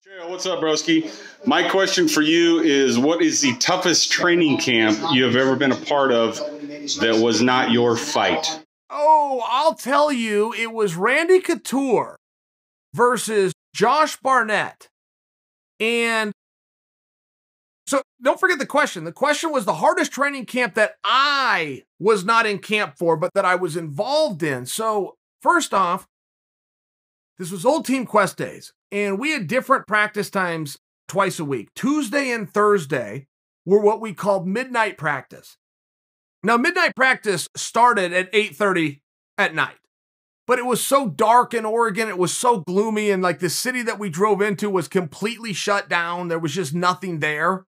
Chael, what's up, broski? My question for you is, what is the toughest training camp you have ever been a part of that was not your fight? Oh, I'll tell you, it was Randy Couture versus Josh Barnett. And so don't forget the question. The question was the hardest training camp that I was not in camp for, but that I was involved in. So first off, this was old Team Quest days, and we had different practice times twice a week. Tuesday and Thursday were what we called midnight practice. Now, midnight practice started at 8:30 at night, but it was so dark in Oregon. It was so gloomy, and like the city that we drove into was completely shut down. There was just nothing there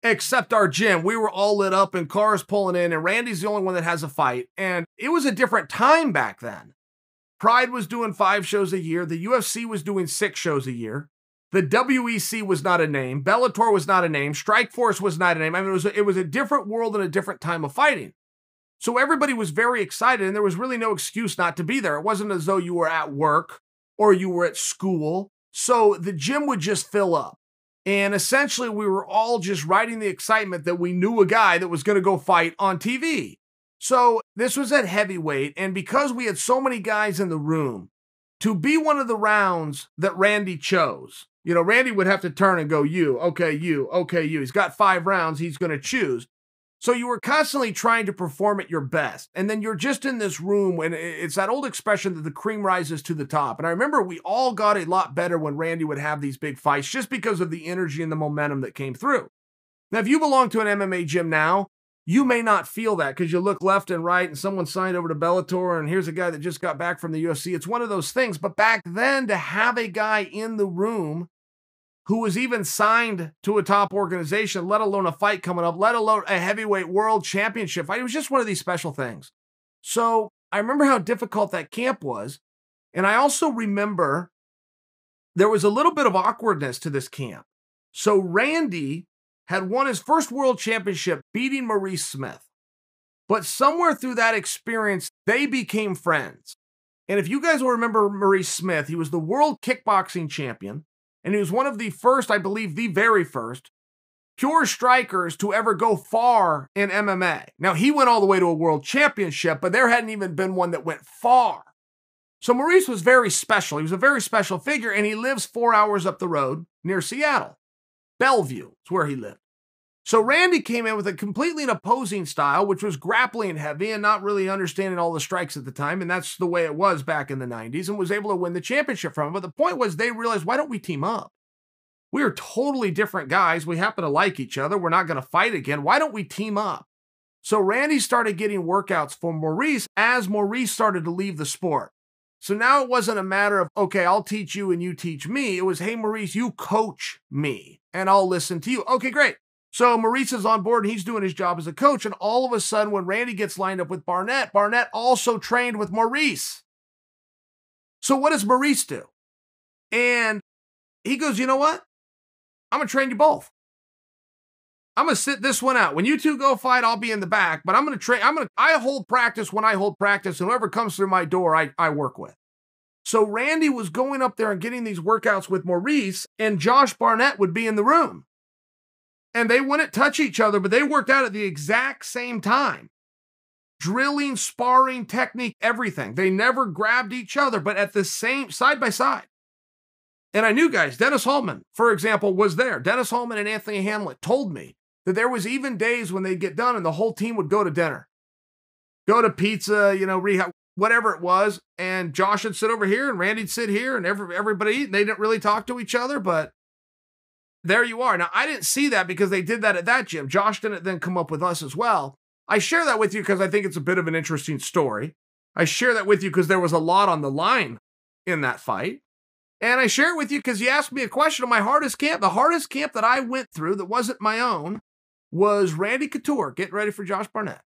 except our gym. We were all lit up and cars pulling in, and Randy's the only one that has a fight. And it was a different time back then. Pride was doing 5 shows a year. The UFC was doing 6 shows a year. The WEC was not a name. Bellator was not a name. Strikeforce was not a name. I mean, it was a different world and a different time of fighting. So everybody was very excited, and there was really no excuse not to be there. It wasn't as though you were at work or you were at school. So the gym would just fill up. And essentially, we were all just riding the excitement that we knew a guy that was going to go fight on TV. So this was at heavyweight, and because we had so many guys in the room, to be one of the rounds that Randy chose, Randy would have to turn and go, you, okay, you, okay, you. He's got 5 rounds he's going to choose. So you were constantly trying to perform at your best. And then you're just in this room, and it's that old expression that the cream rises to the top. And I remember we all got a lot better when Randy would have these big fights just because of the energy and the momentum that came through. Now, if you belong to an MMA gym now, you may not feel that because you look left and right and someone signed over to Bellator and here's a guy that just got back from the UFC. It's one of those things. But back then, to have a guy in the room who was even signed to a top organization, let alone a fight coming up, let alone a heavyweight world championship fight, it was just one of these special things. So I remember how difficult that camp was. And I also remember there was a little bit of awkwardness to this camp. So Randy had won his first world championship beating Maurice Smith. But somewhere through that experience, they became friends. And if you guys will remember Maurice Smith, he was the world kickboxing champion, and he was one of the first, I believe, the very first, pure strikers to ever go far in MMA. Now, he went all the way to a world championship, but there hadn't even been one that went far. So Maurice was very special. He was a very special figure, and he lives 4 hours up the road near Seattle. Bellevue is where he lived. So Randy came in with a completely opposing style, which was grappling heavy and not really understanding all the strikes at the time. And that's the way it was back in the 90s, and was able to win the championship from him. But the point was they realized, why don't we team up? We are totally different guys. We happen to like each other. We're not going to fight again. Why don't we team up? So Randy started getting workouts for Maurice as Maurice started to leave the sport. So now it wasn't a matter of, okay, I'll teach you and you teach me. It was, hey, Maurice, you coach me and I'll listen to you. Okay, great. So Maurice is on board and he's doing his job as a coach. And all of a sudden, when Randy gets lined up with Barnett, Barnett also trained with Maurice. So what does Maurice do? And he goes, you know what? I'm going to train you both. I'm going to sit this one out. When you two go fight, I'll be in the back, but I'm going to train. I hold practice when I hold practice, and whoever comes through my door, I work with. So Randy was going up there and getting these workouts with Maurice, and Josh Barnett would be in the room. And they wouldn't touch each other, but they worked out at the exact same time. Drilling, sparring, technique, everything. They never grabbed each other, but at the same, side by side. And I knew guys, Dennis Hallman, for example, was there. Dennis Hallman and Anthony Hamlet told me that there was even days when they'd get done and the whole team would go to dinner. Go to pizza, rehab, whatever it was. And Josh would sit over here and Randy'd sit here and everybody eat. And they didn't really talk to each other, but there you are. Now, I didn't see that because they did that at that gym. Josh didn't then come up with us as well. I share that with you because I think it's a bit of an interesting story. I share that with you because there was a lot on the line in that fight. And I share it with you because you asked me a question on my hardest camp. The hardest camp that I went through that wasn't my own was Randy Couture getting ready for Josh Barnett.